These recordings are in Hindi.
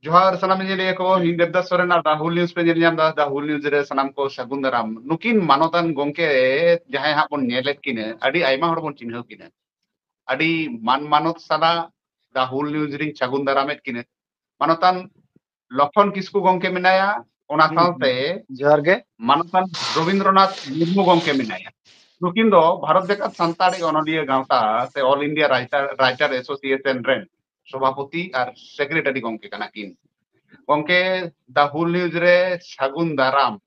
जोहार सलाम इंजीनियर को इन देवदास सोरेन और राहुल न्यूज़ पे जेल दा राहुल न्यूज़ रे सलाम को सगुन दाराम नुकिन मानोतान गोंके जहां हा बन नेलेत किने अडी आइमा हर बन चिन्ह किने अडी मानत साला राहुल न्यूज़ रिंग सगुन दारामेत किने मानोतान लखन किसकु गोंके मेनाया ओना साउते जोहार गे मानोतान रविंद्रनाथ मुर्मू गोंके मेनाया नुकिन दो भारत जाकात सान्ताड़ी अनलिया गावता से all India writer association rain सभापति और सेक्रेटरी गोंके कना किन गोंके द हुल न्यूज़ रे सगुन दाराम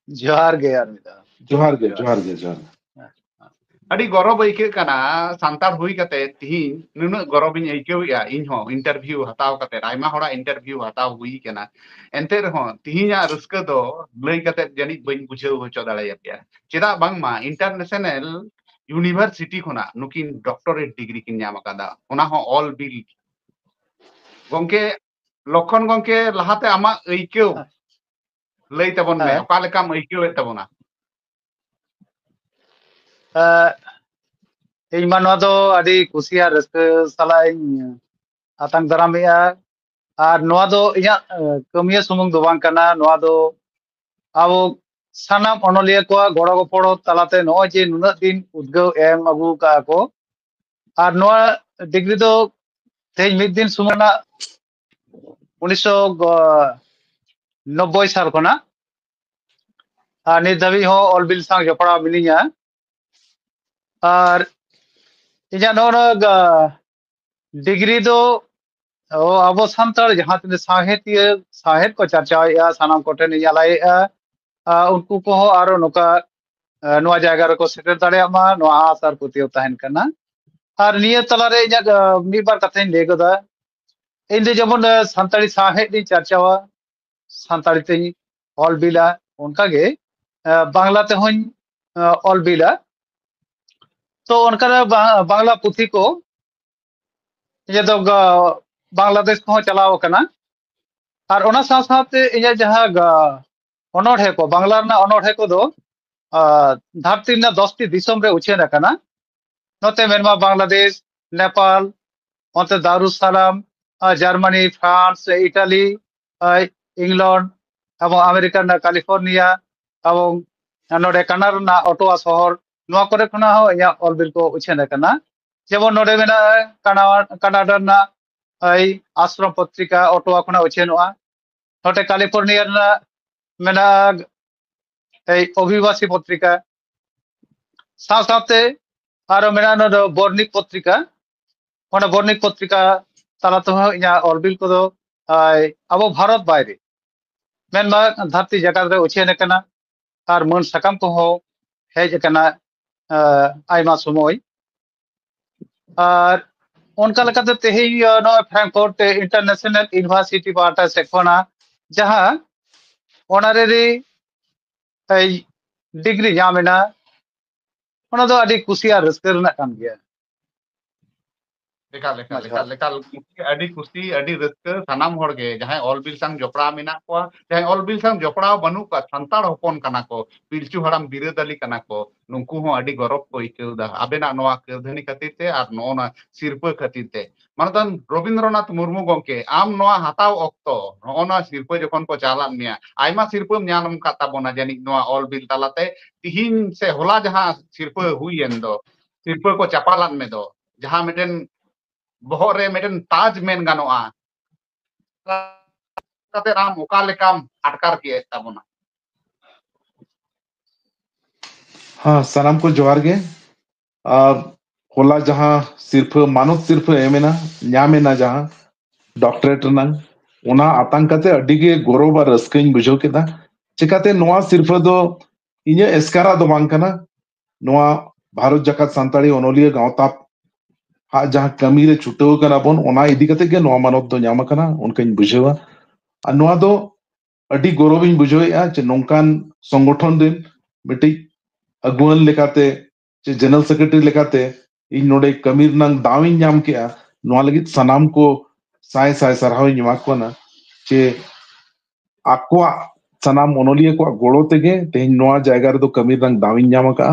जोहार गे यार मिदा जोहार गे जोहार गे जोहार अड़ी गौरव ऐके कना सांताड़ हुई कते तिहिन नुन गौरव इन ऐकेउया इन हो इंटरव्यू हताव कते आयमा होड़ा इंटरव्यू हताव हुई कना एंते रहो तिहिना रस्क दो लई कते जनी बइन बुझाव होचो दाड़ाया पिया चेदा बांगमा इंटरनेशनल यूनिवर्सिटी खोना नुकिन डॉक्टरेट डिग्री किन नाम अकादा ओना हो ऑल बिल गोंके लखन गोंके लहाते आमा ऐकेउ लई तबन में ओका लेकाम ऐकेउ तबना ᱤᱧ ᱢᱟ ᱱᱚᱣᱟ ᱫᱚ ᱟᱹᱰᱤ ᱠᱩᱥᱤᱭᱟᱜ ᱨᱟᱹᱥᱠᱟᱹ ᱥᱟᱞᱟᱜ ᱤᱧ ᱟᱛᱟᱝ ᱫᱟᱨᱟᱢᱮᱜᱼᱟ ᱟᱨ ᱱᱚᱣᱟ ᱫᱚ ᱤᱧᱟᱹᱜ ᱠᱟᱹᱢᱤᱭᱟᱹ ᱥᱩᱢᱩᱝ ᱫᱚ ᱵᱟᱝ ᱠᱟᱱᱟ ᱱᱚᱣᱟ ᱫᱚ ᱟᱵᱚ ᱥᱟᱱᱟᱢ ᱚᱱᱚᱞᱤᱭᱟᱹ ᱠᱚᱣᱟᱜ ᱜᱚᱲᱚ ᱜᱚᱯᱚᱲᱚ ᱛᱟᱞᱟᱛᱮ ᱱᱚᱜᱼᱚᱭ ᱡᱮ ᱱᱩᱱᱟᱹᱜ ᱫᱤᱱ ᱩᱫᱽᱜᱟᱹᱣ ᱮᱢ ᱟᱹᱜᱩ ᱠᱟᱜᱼᱟ ᱠᱚ ᱟᱨ ᱱᱚᱣᱟ ᱰᱤᱜᱽᱨᱤ ᱫᱚ ᱛᱮᱦᱮᱧ ᱢᱤᱫ ᱫᱤᱱ ᱥᱩᱢᱩᱝ ᱨᱮᱱᱟᱜ 1990 साल खना नित धाबी हो ऑलबिल सांग जपड़ा मिलिया और इजा नोन डिग्री दो अब सानतार जहां तिन साहेब को चर्चा सानाम कोठे नियालाय उनको को आरो नोका नोआ जायगा रको सेटर दाड़े मा नोआ आसार पुतियो तहन कना और निया तलारे इजा मी बार कथाइन ले गदा इन दे जमन सानताड़ी साहेब नि चर्चावा सानताड़ी ते ऑलबिला उनका गे बांग्ला ते होñ ऑलबिला तो उनका बांग्ला पुथी को ये तो बांग्लादेश को चलाव कना और ओना साथे इया जहां अनोढ़े को बांग्ला ना अनोढ़े को दो धरती ना 10 टी दिसम रे उछेन कना नोते मेनमा बांग्लादेश नेपाल ओते Darussalam Germany France Italy England एवं अमेरिका ना कैलिफोर्निया एवं नोडे कनाडा ना ओटोवा शहर नोआ करे खना हो या ऑलबिल को उछेन कना जेमन नोडे मेना कनाडा ना आश्रम पत्रिका ओटोवा खना उछेनोआ नोटे कैलिफोर्निया ना मेना अभिवासी पत्रिका साथे आरो मेना नो बर्णिक पत्रिका ओना बर्णिक पत्रिका तालाते हो या ऑलबिल को दो अब भारत बायरे मेनमा धरती जगत रे उछेन कना और मन सकाम को हो हेज कना आयमा समय और उनका लेकाते तेही नो फ्रैंकफर्ट इंटरनेशनल यूनिवर्सिटी पाटा सेखोना जहां ऑनरेरी डिग्री जामेना ओना दो अडी कुसिया रस्कर ना कान गया लेकाल अडी कुसी अडी रस्क सनाम होड़गे जहां ऑलबिल संग जोपड़ा मेना को जहां ऑलबिल संग जोपड़ा बनु का संताड़ होपन कना को पिलचू हड़ाम बिरदली कना को नुंकु हो अडी गौरव को इकेउदा आबेना नोआ केधनी खातिर ते आर नोना सिरप खातिर ते मानतन रविंद्रनाथ मुर्मू गोंके आम नोआ हताव ऑक्तो नोना सिरप जखन को चालान मिया आयमा सिरपम न्यानम काता बोना जानी नोआ ऑलबिल तालाते तिहिन से होला जहां सिरप हुईन दो सिरप को चापालान में दो जहां मिटन बहरे मेटन ताज मेन गानोआ ताते राम ओका लेकाम अटकार किए ताबोना हाँ सलाम को जोहार गे होला जहां सिर्फ मानव सिर्फ एमेना न्यामेना जहां डॉक्टरेट रनंग ओना आतंकते अडिगे गौरव और रस्कइन बुझो केदा चिकाते नोआ सिर्फ दो इने एस्कारा दो बांग कना नोआ भारत जकात सांताड़ी ओनोलिया गांवता हा जहां कमी रे छुटो कना बोन ओना इदी कते गे नोआ मानव दो न्यामा कना उनकइन बुझेवा आ नोआ दो अडी गौरविन बुझोया जे नोंकान संगठन दिन मिटी अगुवन लेकाते जे जनरल सेक्रेटरी लेकाते इन नोडे कमीर नंग दाविन न्याम के नोआ लगित सनाम को साय साय सरहाव न्यामा कोना जे आक्वा सनाम ओनोलिया को गोड़ो तेगे तेहिन नोआ जायगा रे दो कमीर नंग दाविन न्यामा का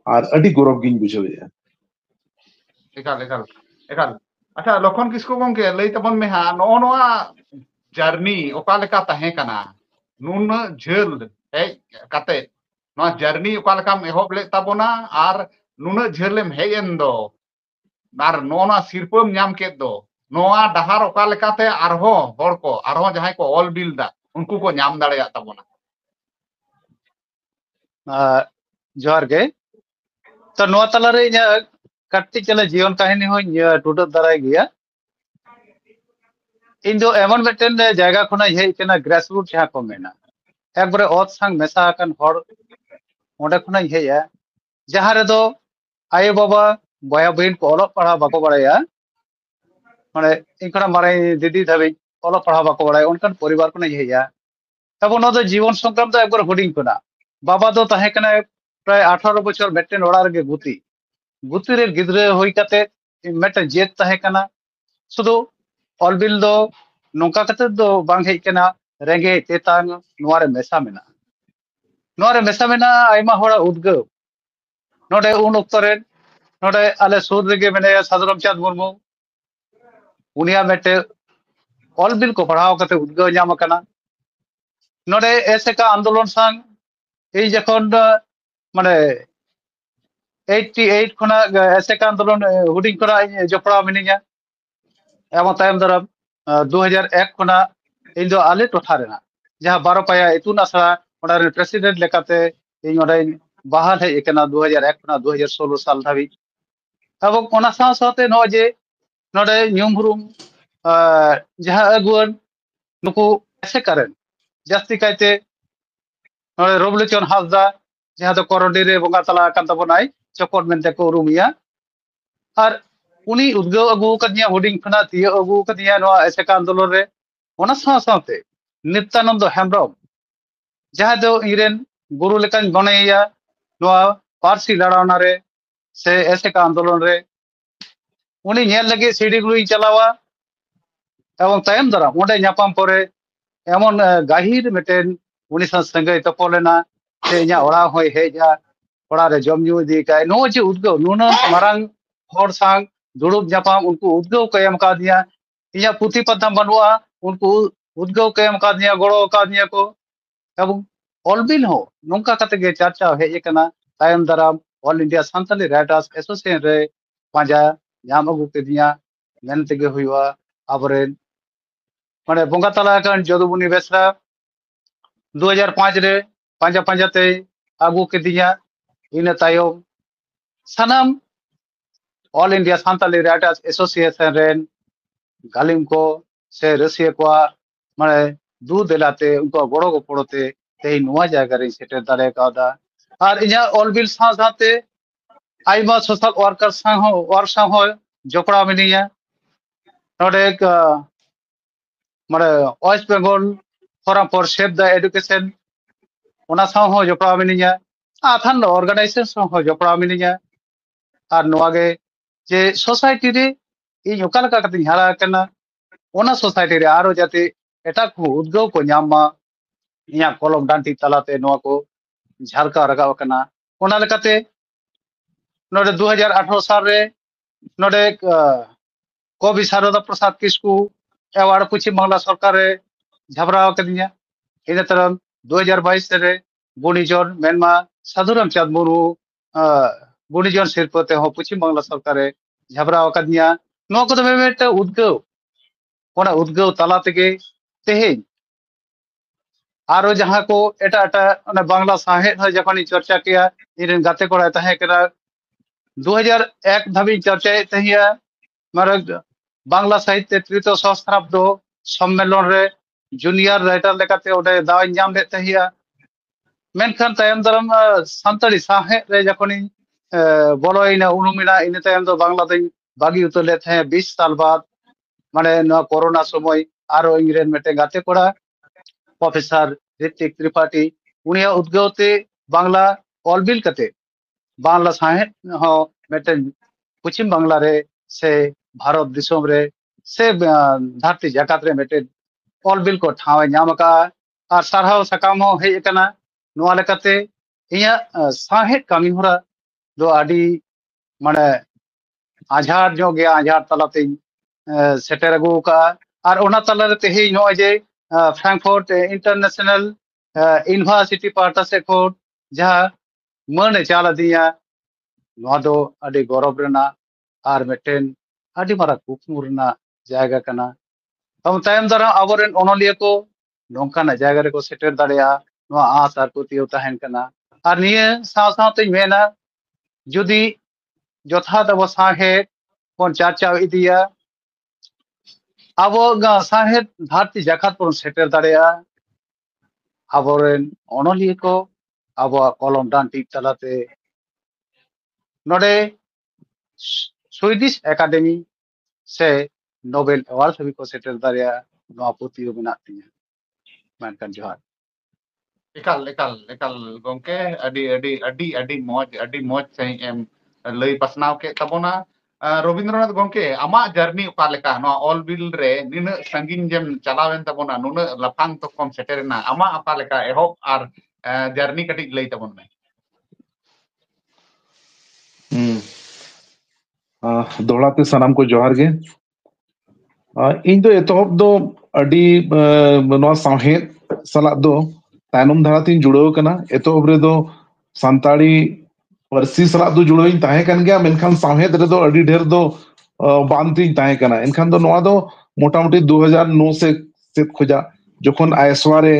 आर अडी गौरव गिन बुझोया एकाल अच्छा लखन किसको गंके लई तबन में हा नो नोआ जर्नी ओका लेका तहे कना नुन झेल हे काते नोआ जर्नी ओका लेका एहब ले तबोना आर नुन झेलेम हेन दो आर नोना सिरपम ᱧᱟᱢ केद दो नोआ डहार ओका लेकाते आरहो हर को आरहो जहां को ऑल बिल दा उनको को ᱧाम दाड़ेया तबोना जोहार गे तो नोआ तलारे इᱧ कट्टी चले जीवन कहानी हो टुडा दाराय गया इन दो एमन मिटन जायगा खुना हे केना ग्रासरूट जहां को मेना एकबारे ओत संग मेसा कन हर ओंडे खुना हेया जहां रे दो आयो बाबा बया बहन को ओलक पढ़ा बाको बड़ाया माने इनकड़ा मारे दीदी धाबी ओलक पढ़ा बाको बड़ाया उनकन परिवार खुना हेया तब नो दो जीवन संग्राम दो एकबार हुडिंग खुना बाबा दो तहे कना प्राय 18 बछर मेटन ओड़ा रे गुती गुती रे गिदरे होई काते मेटन जेत तहे कना सुदो ऑलबिल दो नोका कते दो बांग हेज कना रेंगे तेतांग नोआरे मेसा मेना नोआरे मेसा मेना आयमा होड़ा उद्गव नोडे उन उक्तरे नोडे आले सुर रेगे मेने साधुराम चांद मुर्मू उनिया मेटे ऑलबिल को पढ़ाओ कते उद्गव ᱧᱟᱢ कना नोडे ऐसे का आंदोलन संग এই যখন মানে 88 খনা ऐसे का आंदोलन हुडिंग करा जपड़ा मिनिया एवं तायम दरम 2001 खना इन दो आले टोठा रेना जहां 12 पाया इतुन आसरा ओडा रे प्रेसिडेंट लेकाते इन ओडा बहाल है एकना 2001 खना 2016 साल धाबी एवं ओना साथे नो जे नोडे न्यूमरुम जहां अगुन नुकु ऐसे करें जास्ती कायते नोडे रोबलोचन हासदा जहां दो कोरोडी रे बंगा तला कान तबनाय चकोर मेनते को रुमिया और उनी उद्गव अगु कदिया हुडिंग खना तिया अगु कदिया नो ऐसे का आंदोलन रे ओना साथे नित्यानंद हेम्ब्रम जहां दो इरेन गुरु लेकान गणेया नो पारसी लड़ावना रे से ऐसे का आंदोलन रे उनी नेल लगे सीडी गुई चलावा एवं तायम दरा ओंडे ᱧᱟᱯᱟᱢ परे एमन गाहिर मेटेन उनी सा संगे तपोलेना से इया ओड़ा होय हेजा ओड़ा रे जमजू दी काय नो जे उद्गव नुना मारांग हर सांग दुड़ुब ᱧᱟᱯᱟᱢ उनको उद्गव को एम का दिया इया पुथि पद्धम बनवा उनको उद्गव को एम का दिया गड़ो का दिया को एवं ऑलबिल हो नोंका कते गे चर्चा हे कना तायम दराम All India Santali Writers Association रे पाजा ᱧᱟᱢ अगु के दिया मेन तेगे हुआ अबरेन माने बोंगा तला कन जदुबुनी बेसरा 2005 रे पांजा पांजा ते अगु के दिया इन तायम सनम All India Santali Writers Association रेन गालिम को से रसिया को माने दू देलाते उनको गड़ो को पड़ोते ते नुआ जायगा रे सेटे दारे कादा और इया ऑलबिल साथे आइमा सोशल वर्कर सांग हो जपड़ा मिनिया नोडे माने West Bengal forum for save the education ओना सां हो जपड़ा मिनिया आथान ऑर्गेनाइजेशन हो जपड़ा मिनिया और नोआगे जे सोसाइटी रे इन ओका लका कते हारा कना ओना सोसाइटी रे आरो जाते एटा को उद्गव को ᱧᱟᱢ इया कलम डांटी तलाते नोआ को झारका रगा कना ओना लकाते नोडे 2018 साल रे नोडे कवि शारदा प्रसाद किस्कू एवार्ड पश्चिम बांग्ला सरकार रे झबरा कदिया इन तरह 2022 रे गुणीजन मेनमा साधुराम चांद मुर्मू गुणीजन सिरपते हो पश्चिम बांग्ला सरकार रे झबरा कदिया नो को मेट उद्गव ओना उद्गव तला तेगे तेहे आरो जहां को एटा एटा बांग्ला साहित्य हो जखन चर्चा किया इन गाते कोड़ा तहे करा 2001 धाबी चर्चा तहिया मारे बांग्ला साहित्य तृतीय सहस्राब्द सम्मेलन रे जूनियर राइटर लेकाते ओडे दाव ᱧᱟᱢ ले तहिया मेनखान तायम दरम संतरी साहित्य रे जखन बोलोइना उनुमिना इन तायम दो बांग्ला दिन बागी उतर ले थे 20 साल बाद माने न कोरोना समय आरो इंग्रेन मेटे गाते कोड़ा प्रोफेसर ऋतिक त्रिपाठी उनिया उद्गवते बांग्ला ऑलबिल कते बांग्ला साहित्य हो मेटे पश्चिम बांग्ला रे से भारत दिसोम रे से धरती जगत रे मेटे ऑलबिल को ठावे ᱧᱟᱢ का और सारहाव सकाम हो हे कना नोआ लेकाते इया साहित्य कामी होरा दो आडी माने आझार जो गया आझार तलाते सेटर अगू का और ओना तलारे तेही नॉय जे फ्रैंकफर्ट इंटरनेशनल यूनिवर्सिटी पार्टा से खोट जहाँ मन चाल दिया नोआ दो अडी गौरव रेना और मिटेन अडी मारा कुकमु रेना जायगा कना हम तायम दारा आबोरेन ओनोलिया को नोंकाना जायगा रे को सेटर दाड़िया नोआ आस आर पुतियो तहन कना और निये साव साव ते मेना जुदी जथात अब साहे बन चाचाव इदिया अब साहे भारती जाकात पर सेटर दाड़िया आबोरेन ओनोलिया को अब कलम दान टीप तलाते नोडे स्वीडिश एकेडमी से नोबेल अवार्ड सभी को सेटर दारिया नोआ पुतियो मेना तिया मेनकान जोहार ekal gongke adi moj sahih em lay pasnaw ke tabona Robindranath gongke amak journey oka leka no all bill re nina sangin jem chalawen tabona nuna lapang to kom seterna amak oka leka ehop ar journey katik lay tabon me दोहड़ा ते सनाम को जोहार गे इन दो एतहब दो अडी नवा साहेद सला दो तायनम धारा तीन जुड़ो कना एतहब रे दो संताड़ी परसी सला दो जुड़ो इन ताहे कन गया मेनखान साहेद रे दो अडी ढेर दो बांती ताहे कना इनखान दो नवा दो मोटामोटी 2009 से खोजा जोखन आईएसवा रे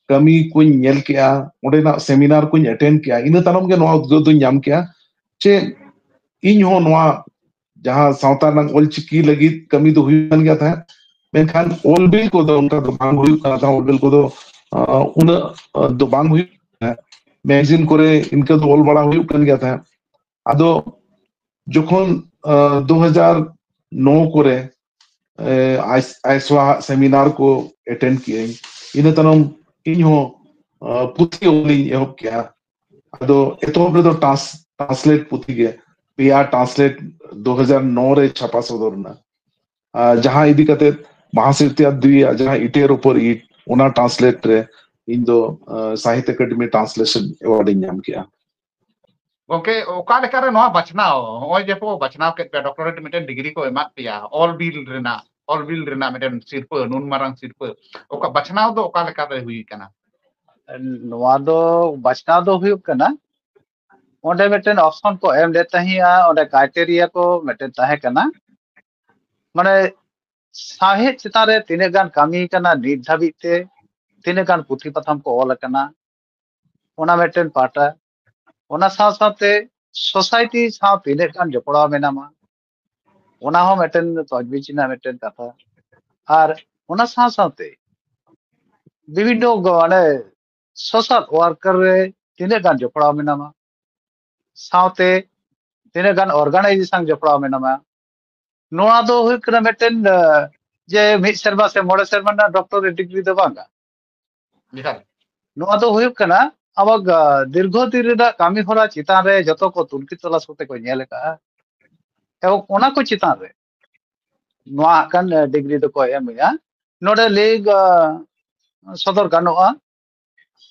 कमी कुछ नेल किया ओडेना सेमिनार कुछ अटेंड किया इन तानम के नवा उद्योग दो नाम किया चे इन हो नवा जहां सावता नंग ओलचिकी लगी कमी तो हुई बन गया था मेनखान ओल बिल को दो उनका दुबांग हुई था ओल बिल को दो उन दुबांग हुई मैगजीन करे इनका तो ओल बड़ा हुई बन गया था अदो जोखन 2009 करे आईएसवा सेमिनार को अटेंड किए इन तनम इन हो पुथी ओली एहब किया अदो एतोब रे दो ट्रांसलेट पुथी गे पिया ट्रांसलेट 2009 रे छापा सदरना जहां इदी कते महासिरतिया दुई जहां इटेर ऊपर ईट ओना ट्रांसलेट रे इन दो साहित्य अकादमी ट्रांसलेशन अवार्ड नाम किया गंके ओका लेका रे नोआ बचनाव होय जे को बचनाव के पे डॉक्टरेट मिटेन डिग्री को एमा पिया ऑल बिल रेना मिटेन सिरप नुन मारंग सिरप ओका बचनाव दो ओका लेका रे हुई कना नोआ दो बचनाव दो हुई कना ओंडे मिटेन ऑप्शन को एम देता ही ओंडे क्राइटेरिया को मिटेन ताहे कना माने साहित्य चितारे तिने गान कामी कना नित धाबिते तिने गान पुथी पथम को ऑल कना ओना मिटेन पाटा ओना साथे सोसाइटी सा तिने गान जपड़ा मेनामा ओना हो मिटेन तजबिचिना मिटेन कथा और ओना साथे विभिन्न माने सोशल वर्कर रे तिने गान जपड़ा मेनामा साथे तिने गान ऑर्गेनाइजेशन जपड़ा मेनामा नोआ दो हुई कना मिटेन जे मिड सर्वा से मोड़े सर्वा ना डॉक्टरेट डिग्री दो बांगा निकाल नोआ दो हुई कना अब दीर्घ दिन दा कामी होरा चितान रे जतो को तुलकी तलाश होते को नेल का एवं ओना को चितान रे नोआ कन डिग्री दो को एमया नोडे लीग सदर गानोआ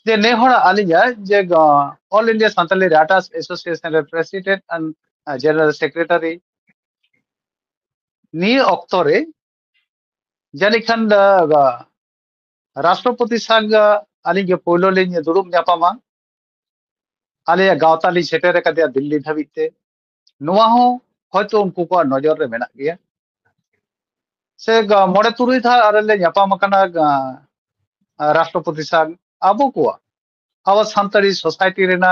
जे ने होरा आलिया जे ऑल इंडिया संताली राटास एसोसिएशन रे प्रेसिडेंट एंड जनरल सेक्रेटरी नी अक्तरे जानिखान राष्ट्रपति संघ आली के पोलो लिंग दुरुम जापामा आले गावताली सेटेर कदिया दिल्ली धाबिते नोआ हो हयतो उनको को नजर रे मेना गया से मोड़े तुरुई था आरले जापामा कना राष्ट्रपति संघ आबो को अब सानतारी सोसाइटी रेना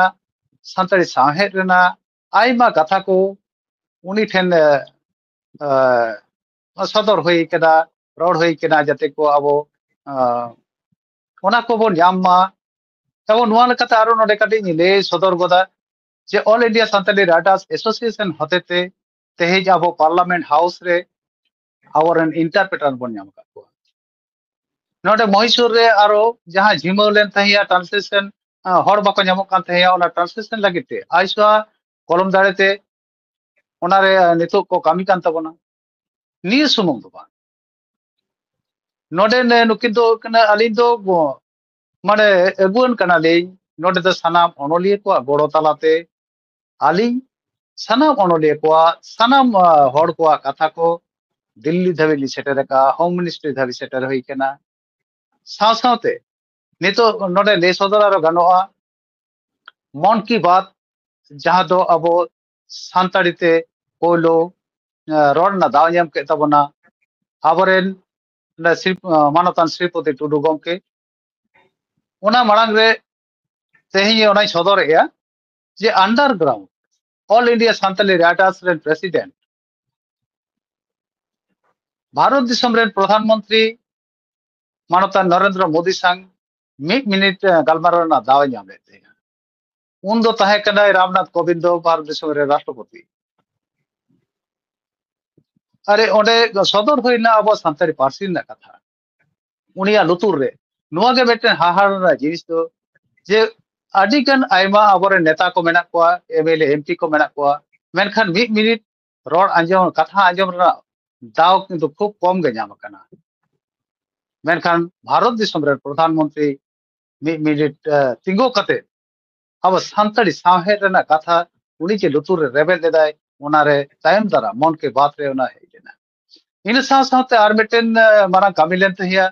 सानतारी साहेद रेना आइमा कथा को उनी ठेन सदर हुई केदा रोड हुई केना जाते को अब ओना को बोन यामा तब नोआ लेकाते आरो नोडे काटी ले सदर गोदा जे All India Santali Writers Association होतेते तेहेज अब पार्लियामेंट हाउस रे आवर इंटरप्रेटर बोन याम का को नोडे मैसूर रे आरो जहां झिमौलेन तहिया ट्रांसलेशन हर बाको नामो कान तहिया ओना ट्रांसलेशन लागिते आइसवा कलम दाड़ेते ओना रे नितो को कामी कान तबना नी सुमुंग दो नोडे ने नुकिन दो कना अलिन दो माने एगुन कना ले नोडे दो सनाम ओनोलिए को गोड़ो तालाते आली सनाम ओनोलिए को सनाम हर को कथा को दिल्ली धाबी सेटर का होम मिनिस्ट्री धाबी सेटर हुई केना साथ नितो नोडे ले सदर आरो गानोआ मन की बात जहां दो अबो सानताड़ी ते पोलो रोड ना दाव ñam के तबना आबरेन मानतान श्रीपति टुडू गमके ओना मांग रे तेहिं ओनाय सदर जे underground All India Santali Writers रेन प्रेसिडेंट भारत दिसम रेन प्रधानमंत्री मानतान नरेंद्र मोदी संग 1 मिनिट गलमारो ना दाव ñam लेते उन दो तहे कनाय रामनाथ कोविंद भारत दिसम रे राष्ट्रपति अरे ओंडे सदर होइना अब सानताली पार्सी ना कथा उनिया लुतुर रे नुआ के बेटे हाहार ना जिनिस दो जे अडिगन आयमा अबरे नेता को मेना को एमएलए एमपी को मेना को मेनखान 1 मिनिट रोड आंजम कथा आंजम रा दाव किंतु खूब कम गे ñam कना मेनखान भारत दिसम रे प्रधानमंत्री 1 मिनिट तिंगो कते अब सानताली साहे रेना कथा उनी के लुतुर रे रेबेल देदाय ओनारे तायम दारा मन के बात रे ओना हेजेना इन साथ साथ आर मिटेन मारा कामिलेन तहिया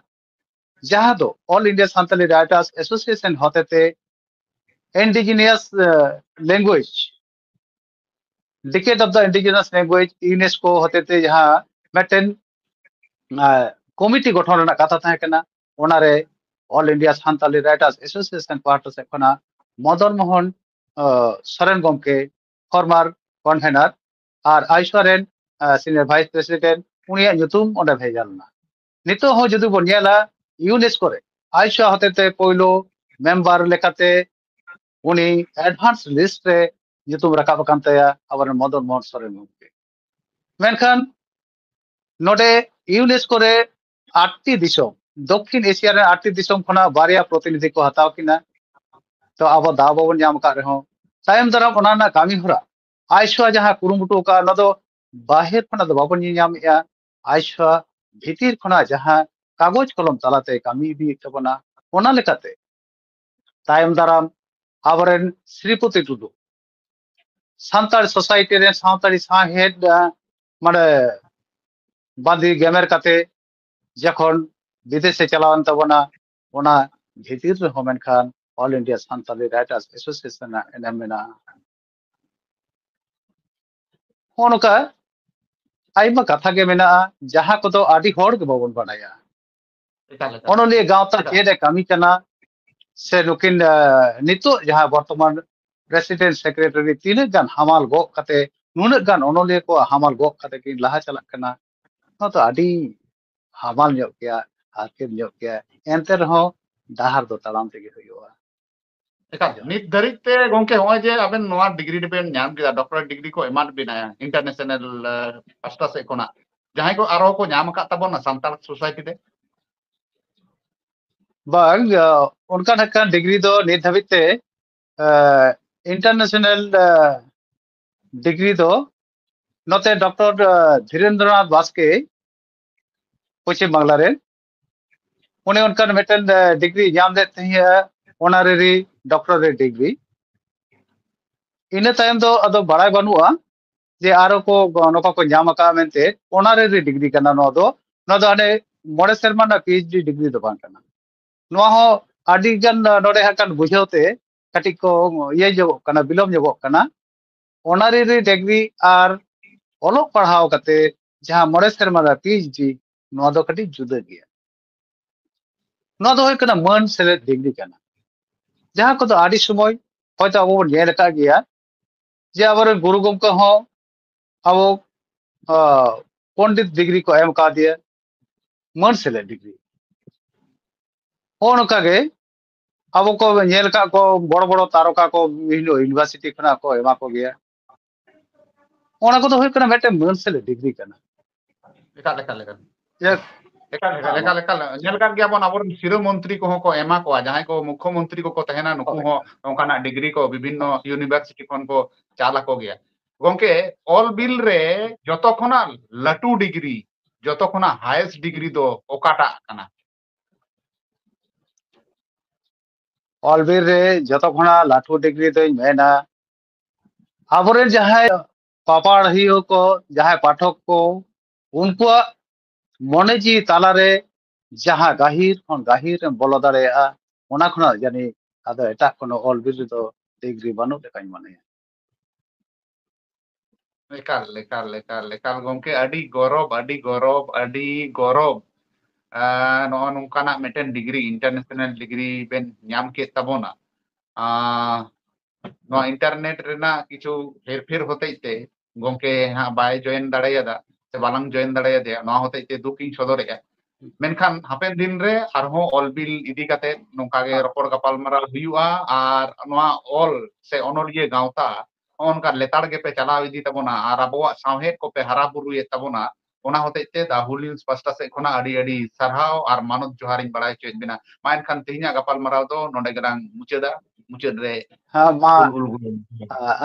जहां दो All India Santali Writers Association होतेते indigenous language decade of the indigenous language UNESCO होतेते जहां मिटेन कमिटी गठन रेना कथा थाहे कना ओनारे All India Santali Writers Association part से खना मदन मोहन सरेन गमके फॉर्मर कन्वेनर और आइश्वरेन सीनियर वाइस प्रेसिडेंट उनिया ᱧᱩᱛᱩᱢ ओंडे भेजलना नितो हो जदि बन नेला यूनेस्को रे आइशा होतेते पोइलो मेंबर लेकाते उनी एडवांस लिस्ट रे ᱧᱩᱛᱩᱢ रकाब कान तया अबर मदन मोहन सरेन गमके मेनखान नोडे यूनेस्को रे 8टी दिसम दक्षिण एशिया रे 8टी दिसम खना बारिया प्रतिनिधि को हताव किना तो अब दाव बन ñam का रहो तायम दराम ओनाना कामी होरा आइशा जहां कुरुमुटु का नदो बाहिर खना दो बाबन ñamया आइशा भीतिर खना जहां कागज कलम तलाते कामी भी तबना ओना लेकाते तायम दराम आबरेन श्रीपति टुडू सानताल सोसाइटी रे सानताली साहेड माने बांधी गेमेर काते जखन विदेशे चलावन तबना ओना भीतिर रे होमेन खान All India Santali Writers Association एनमेना ओनका आइमा कथा के मेना जहां को तो आदि होड़ के बाबन बनाया ओनलिए गांवता चेदे कामी कना से नुकिन नितो जहां वर्तमान प्रेसिडेंट सेक्रेटरी तीन गान हमाल गो कते नुन गान ओनलिए को हमाल गो कते कि लहा चला कना तो आदि हमाल ᱧᱚᱜ गया आके ᱧᱚᱜ गया एंते रहो दाहार दो तलाम तेगे होयोआ नित धरित ते गोंके होय जे आबेन नोआ डिग्री बेन ñam केदा डॉक्टर डिग्री को एमान बिनाया इंटरनेशनल पास्टा से कोना जहां को आरो को ñam का तबना सानताल सोसाइटी दे बांग उनका नका डिग्री दो नित हबिते इंटरनेशनल डिग्री दो नोते डॉक्टर धीरेन्द्रनाथ बास्के पश्चिम बांग्ला रे उन्हें उनका मेटन डिग्री ñam देते हैं ऑनररी डॉक्टरेट डिग्री इन तायम दो अदो बड़ाई बनुआ जे आरो को नोका को ñam का मेनते ऑनररी डिग्री कना नो दो हाने मोड़े शर्मा ना पीएचडी डिग्री दो बांग कना नो हो आदि गन नोडे हकन बुझावते कटी को ये जो कना बिलोम जो कना ऑनररी डिग्री आर ओलो पढ़ाव कते जहां मोड़े शर्मा ना पीएचडी नो दो कटी जुदा गया नो दो कना मन से डिग्री कना जहां को तो आदि समय होयतो अब नेल का गया जे आबर गुरु गमके हो अब पंडित डिग्री को एम का दिया मन से डिग्री ओनका गे अब को नेल का को बड़ बड़ तारका को यूनिवर्सिटी खना को एमा को गया ओना को तो होय कना मेटे मन से डिग्री कना एकाल नेल का गया बन आबर सिरो मंत्री को एमा को जहां को मुख्यमंत्री को तहना नुकु हो ओंकाना डिग्री को विभिन्न यूनिवर्सिटी खन को चाला को गया गोंके ऑल बिल रे जतो खना लटू डिग्री जतो खना हाईएस्ट डिग्री दो ओकाटा कना ऑल बिल रे जतो खना लाठू डिग्री तो मेना आबरे जहां पापाड़ियो को जहां पाठक को उनको ᱢᱚᱱᱮ ᱡᱤᱣᱤ ᱛᱟᱞᱟᱨᱮ ᱡᱟᱦᱟᱸ ᱜᱟᱹᱦᱤᱨ ᱠᱷᱚᱱ ᱜᱟᱹᱦᱤᱨ ᱮᱢ ᱵᱚᱞᱚ ᱫᱟᱲᱮᱭᱟᱜᱼᱟ ᱚᱱᱟ ᱠᱷᱚᱱᱟᱜ ᱡᱟᱹᱱᱤ ᱟᱫᱚ ᱮᱴᱟᱜ কোনো ᱚᱞ ᱵᱤᱞ ᱨᱮᱫᱚ ᱰᱤᱜᱽᱨᱤ ᱵᱟᱹᱱᱩᱜ ᱞᱮᱠᱟᱧ ᱢᱚᱱᱮᱭᱟ। ᱮᱠᱟᱞ ᱮᱠᱟᱞ ᱮᱠᱟᱞ ᱮᱠᱟल ᱜᱚᱝᱠᱮ ᱟᱹᱰᱤ ᱜᱚᱨᱚᱵ ᱟᱹᱰᱤ ᱜᱚᱨᱚᱵ ᱟᱹᱰᱤ ᱜᱚᱨᱚᱵ ᱱᱚᱜᱼᱚ ᱱᱚᱝᱠᱟᱱᱟᱜ ᱢᱤᱫᱴᱮᱱ ᱰᱤᱜᱽᱨᱤ ᱤᱱᱴᱟᱨᱱᱮᱥᱱᱟᱞ ᱰᱤᱜᱽᱨᱤ ᱵᱮᱱ ᱧᱟᱢ ᱠᱮᱫ ᱛᱟᱵᱚᱱᱟ। ᱱᱚᱣᱟ ᱤᱱᱴᱟᱨᱱᱮᱴ ᱨᱮᱱᱟᱜ ᱠᱤᱪᱷᱩ ᱦᱮᱨᱯᱷᱮᱨ ᱦᱚᱛᱮᱡ te gongke ᱦᱟᱸᱜ ᱵᱟᱭ ᱡᱚᱭᱮᱱ ᱫᱟᱲᱮᱭᱟᱫᱟ ᱥᱮ ᱵᱟᱞᱟᱝ ᱡᱚᱭᱮᱱ ᱫᱟᱲᱮᱭᱟᱫᱮᱭᱟ ᱱᱚᱣᱟ ᱦᱚᱛᱮᱡ te ᱫᱩᱠᱤᱧ ᱥᱚᱫᱚᱨᱮᱜᱼᱟ। ᱢᱮᱱᱠᱷᱟᱱ ᱦᱟᱯᱮᱱ ᱫᱤᱱ ᱨᱮ ᱟᱨᱦᱚᱸ ᱚᱞ ᱵᱤᱞ ᱤᱫᱤ ᱠᱟᱛᱮ ᱱᱚᱝᱠᱟ ᱜᱮ ᱨᱚᱯᱚᱲ ᱜᱟᱯᱟᱞᱢᱟᱨᱟᱣ ᱦᱩᱭᱩᱜᱼᱟ ᱟᱨ ᱱᱚᱣᱟ ᱚᱞ ᱥᱮ ᱚᱱᱚᱞᱤᱭᱟᱹ ᱜᱟᱶᱛᱟ ᱚᱱᱠᱟ ᱞᱮᱛᱟᱲ ᱜᱮᱯᱮ ᱪᱟᱞᱟᱣ ᱤᱫᱤ ᱛᱟᱵᱚᱱᱟ ᱟᱨ ᱟᱵᱚᱣᱟᱜ ᱥᱟᱶᱦᱮᱫ ᱠᱚᱯᱮ ᱦᱟᱨᱟ ᱵᱩᱨᱩᱭᱮᱫ ᱛᱟᱵᱚᱱᱟ ᱚᱱᱟ ᱦᱚᱛᱮᱡ te ᱫᱟ ᱦᱩᱞ ᱱᱤᱭᱩᱡ ᱯᱟᱥᱴᱟ ᱥᱮᱫ ᱠᱷᱚᱱᱟᱜ ᱟᱹᱰᱤ ᱟᱹᱰᱤ ᱥᱟᱨᱦᱟᱣ ᱟᱨ ᱢᱟᱱᱚᱛ ᱡᱚᱦᱟᱨᱤᱧ ᱵᱟᱲᱟᱭ ᱦᱚᱪᱚᱭᱮᱫ ᱵᱮᱱᱟ। ᱢᱟ ᱮᱱᱠᱷᱟन ᱛᱮᱦᱮᱧᱟᱜ ᱜᱟᱯᱟᱞᱢᱟᱨᱟᱣ ᱫᱚ ᱱᱚᱰᱮ ᱜᱮᱞᱟᱝ ᱢᱩᱪᱟᱹᱫᱟ ᱢᱩᱪᱟᱹᱫ ᱨᱮ ᱦᱮᱸ ᱢᱟ ᱩᱞ ᱩᱞ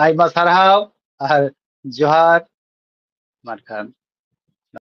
ᱟᱭᱢᱟ ᱥᱟᱨᱦᱟᱣ ᱟᱨ ᱡᱚᱦᱟᱨ ᱢᱟ ᱮᱱᱠᱷᱟᱱ